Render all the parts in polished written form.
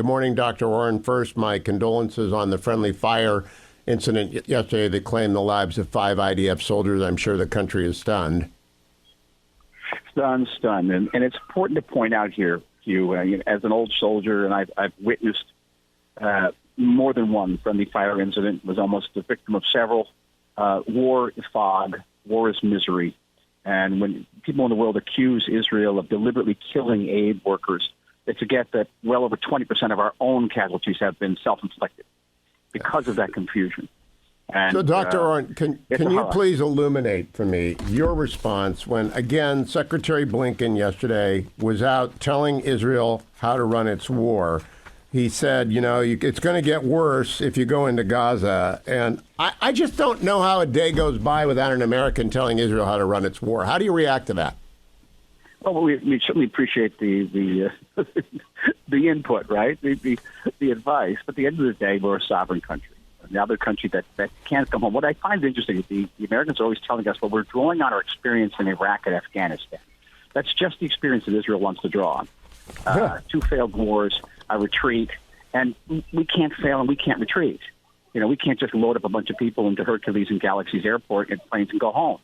Good morning, Dr. Oren. First, my condolences on the friendly fire incident yesterday that claimed the lives of 5 IDF soldiers. I'm sure the country is stunned. Stunned. And it's important to point out here, Hugh, as an old soldier, and I've witnessed more than one friendly fire incident, was almost the victim of several. War is fog. War is misery. And when people in the world accuse Israel of deliberately killing aid workers, they forget that well over 20% of our own casualties have been self-inflicted because of that confusion. And, so, Dr. Oren, can you please illuminate for me your response when, again, Secretary Blinken yesterday was out telling Israel how to run its war? He said, it's going to get worse if you go into Gaza. And I just don't know how a day goes by without an American telling Israel how to run its war. How do you react to that? Well, we certainly appreciate the the input, right? The advice. But at the end of the day, we're a sovereign country. Another country that can't come home. What I find interesting is the Americans are always telling us, well, we're drawing on our experience in Iraq and Afghanistan. That's just the experience that Israel wants to draw on. 2 failed wars, a retreat, and we can't fail and we can't retreat. We can't just load up a bunch of people into Hercules and Galaxy's airport and planes and go home.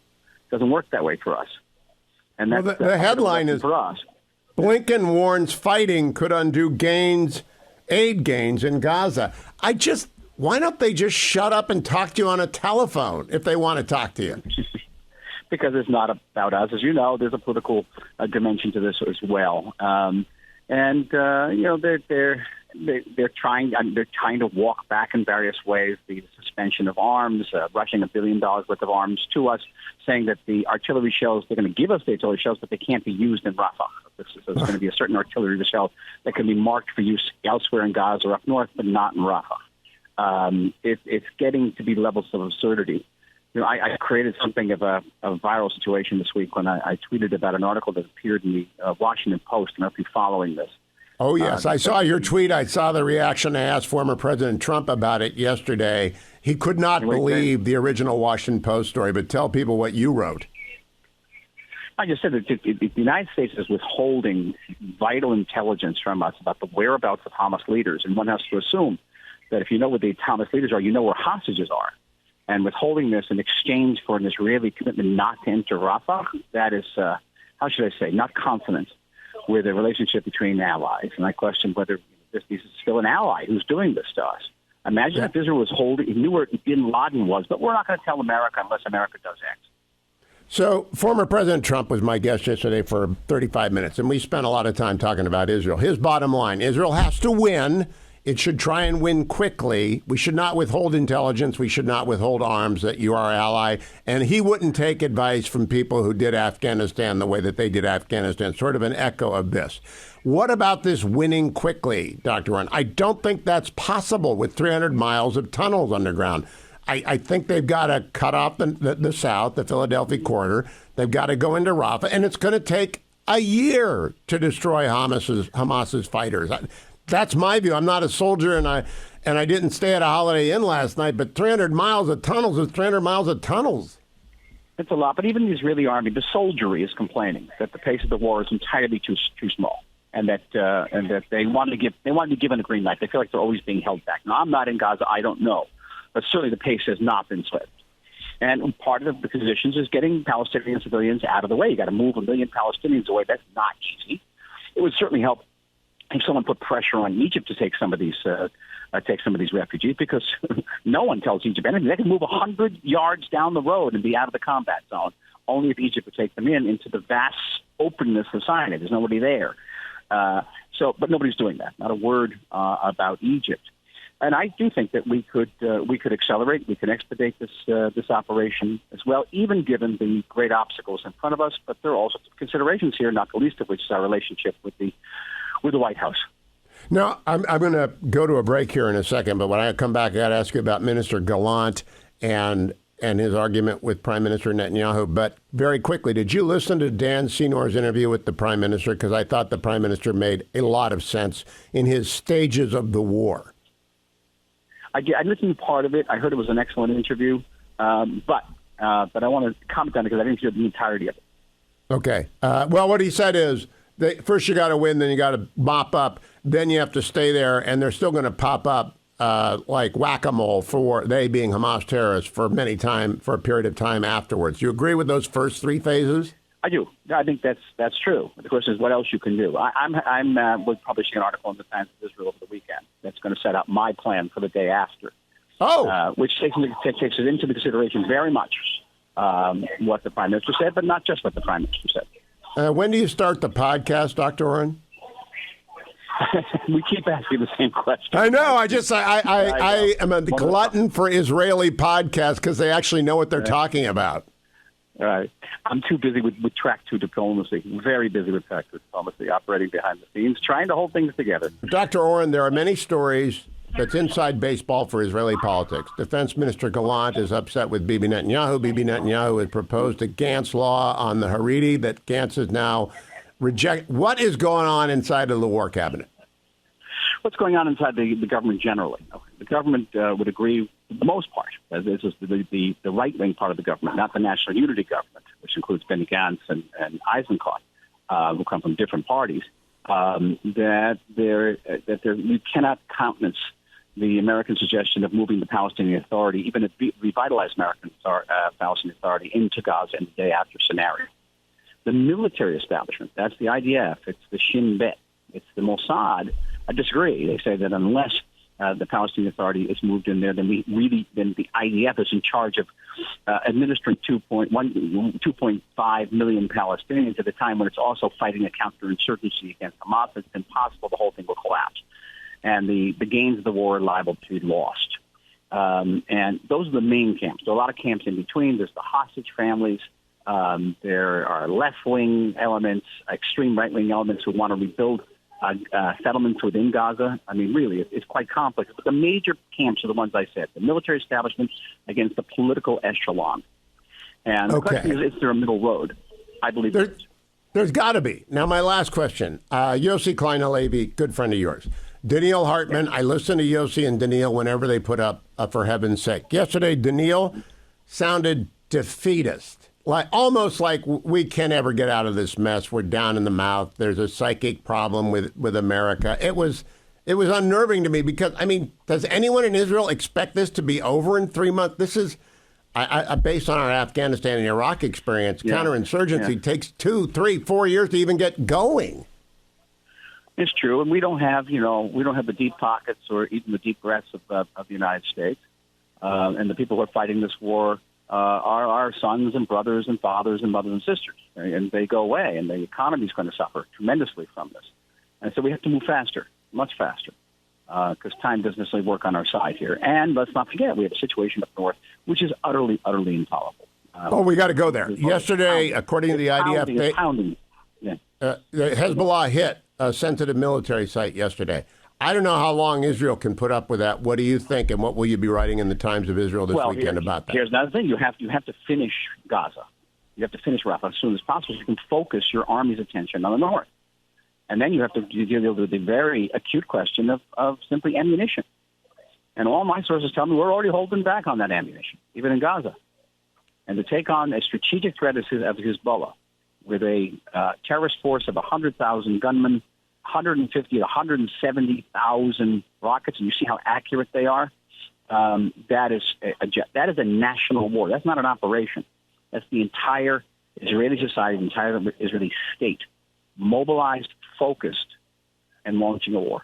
It doesn't work that way for us. And that's, the headline is for us. Blinken warns fighting could undo aid gains in Gaza. Why don't they just shut up and talk to you on a telephone if they want to talk to you? Because it's not about us. As you know, there's a political dimension to this as well. They're trying to walk back in various ways. The suspension of arms, rushing $1 billion worth of arms to us, saying that the artillery shells, they're going to give us the artillery shells, but they can't be used in Rafah. So there's going to be a certain artillery shell that can be marked for use elsewhere in Gaza or up north, but not in Rafah. It's getting to be levels of absurdity. I created something of a viral situation this week when I tweeted about an article that appeared in the Washington Post. I don't know if you're following this. Oh, yes. I saw your tweet. I saw the reaction. I asked former President Trump about it yesterday. He could not believe the original Washington Post story, but tell people what you wrote. I just said that the United States is withholding vital intelligence from us about the whereabouts of Hamas leaders. And one has to assume that if you know where the Hamas leaders are, you know where hostages are. And withholding this in exchange for an Israeli commitment not to enter Rafah, that is, how should I say, not consonant with a relationship between allies. And I question whether this is still an ally who's doing this to us. Imagine if Israel was holding, he knew where bin Laden was, but we're not going to tell America unless America does X. So former President Trump was my guest yesterday for 35 minutes, and we spent a lot of time talking about Israel. His bottom line, Israel has to win. It should try and win quickly. We should not withhold intelligence. We should not withhold arms that you are our ally. And he wouldn't take advice from people who did Afghanistan the way that they did Afghanistan, sort of an echo of this. What about this winning quickly, Dr. Oren? I don't think that's possible with 300 miles of tunnels underground. I think they've got to cut off the south, the Philadelphia corridor. They've got to go into Rafah, and it's going to take a year to destroy Hamas's fighters. That's my view. I'm not a soldier, and I didn't stay at a Holiday Inn last night, but 300 miles of tunnels is 300 miles of tunnels. It's a lot, but even the Israeli army, the soldiery is complaining that the pace of the war is entirely too small, and that they want to be given a green light. They feel like they're always being held back. Now, I'm not in Gaza. I don't know, but certainly the pace has not been swift. And part of the conditions is getting Palestinian civilians out of the way. You got to move 1 million Palestinians away. That's not easy. It would certainly help if someone put pressure on Egypt to take some of these refugees, because no one tells Egypt anything. They can move 100 yards down the road and be out of the combat zone. Only if Egypt would take them into the vast openness of Sinai. There's nobody there. But nobody's doing that. Not a word about Egypt. And I do think that we could accelerate, we could expedite this operation as well, even given the great obstacles in front of us. But there are also considerations here, not the least of which is our relationship with the White House. Now, I'm going to go to a break here in a second, but when I come back, I got to ask you about Minister Gallant and his argument with Prime Minister Netanyahu. But very quickly, did you listen to Dan Senor's interview with the Prime Minister? Because I thought the Prime Minister made a lot of sense in his stages of the war. I listened to part of it. I heard it was an excellent interview, but I want to comment on it because I didn't hear the entirety of it. Okay. Well, what he said is, first you got to win, then you got to mop up. then you have to stay there, and they're still going to pop up like whack-a-mole for they being Hamas terrorists for a period of time afterwards. You agree with those first three phases? I do. I think that's true. The question is, what else you can do? I'm publishing an article in the Times of Israel over the weekend that's going to set out my plan for the day after. Which takes it into consideration very much what the Prime Minister said, but not just what the Prime Minister said. When do you start the podcast, Dr. Oren? We keep asking the same question. I know. I am a glutton for Israeli podcasts because they actually know what they're talking about. I'm too busy with track 2 diplomacy, very busy with track 2 diplomacy, operating behind the scenes, trying to hold things together. Dr. Oren, there are many stories that's inside baseball for Israeli politics. Defense Minister Gallant is upset with Bibi Netanyahu. Bibi Netanyahu has proposed a Gantz law on the Haredi that Gantz is now reject. What is going on inside of the War Cabinet? What's going on inside the government generally? The government would agree for the most part. This is the right-wing part of the government, not the National Unity government, which includes Benny Gantz and Eisenkot, who come from different parties, that you cannot countenance the American suggestion of moving the Palestinian Authority, even a revitalized Palestinian Authority, into Gaza in the day after scenario. The military establishment, that's the IDF, it's the Shin Bet, it's the Mossad. I disagree. They say that unless the Palestinian Authority is moved in there, then the IDF is in charge of administering 2.5 million Palestinians at a time when it's also fighting a counterinsurgency against Hamas. It's impossible. The whole thing will collapse. And the gains of the war are liable to be lost. And those are the main camps. There are a lot of camps in between. There's the hostage families. There are left-wing elements, extreme right-wing elements who want to rebuild settlements within Gaza. I mean, really, it's quite complex. But the major camps are the ones I said, the military establishment against the political echelon. And the question is there a middle road? I believe there's got to be. Now, my last question. Yossi Klein Halevi, good friend of yours. Daniil Hartman, I listen to Yossi and Daniil whenever they put up For Heaven's Sake. Yesterday, Daniil sounded defeatist. Almost like we can't ever get out of this mess. We're down in the mouth. There's a psychic problem with America. It was unnerving to me because, I mean, does anyone in Israel expect this to be over in 3 months? This is, based on our Afghanistan and Iraq experience, counterinsurgency takes 2, 3, 4 years to even get going. It's true, and we don't have the deep pockets or even the deep breaths of the United States. And the people who are fighting this war are our sons and brothers and fathers and mothers and sisters, and they go away, and the economy is going to suffer tremendously from this. And so we have to move faster, much faster, because time doesn't necessarily work on our side here. And let's not forget, we have a situation up north which is utterly, utterly intolerable. We got to go there. Yesterday, according to the IDF, Hezbollah hit a sensitive military site yesterday. I don't know how long Israel can put up with that. What do you think, and what will you be writing in the Times of Israel this weekend about that? Here's another thing. You have to finish Gaza. You have to finish Rafah as soon as possible so you can focus your army's attention on the north. And then you have to deal with the very acute question of simply ammunition. And all my sources tell me we're already holding back on that ammunition, even in Gaza. And to take on a strategic threat of Hezbollah with a terrorist force of 100,000 gunmen, 150 to 170,000 rockets, and you see how accurate they are. That is a national war. That's not an operation. That's the entire Israeli society, the entire Israeli state, mobilized, focused, and launching a war.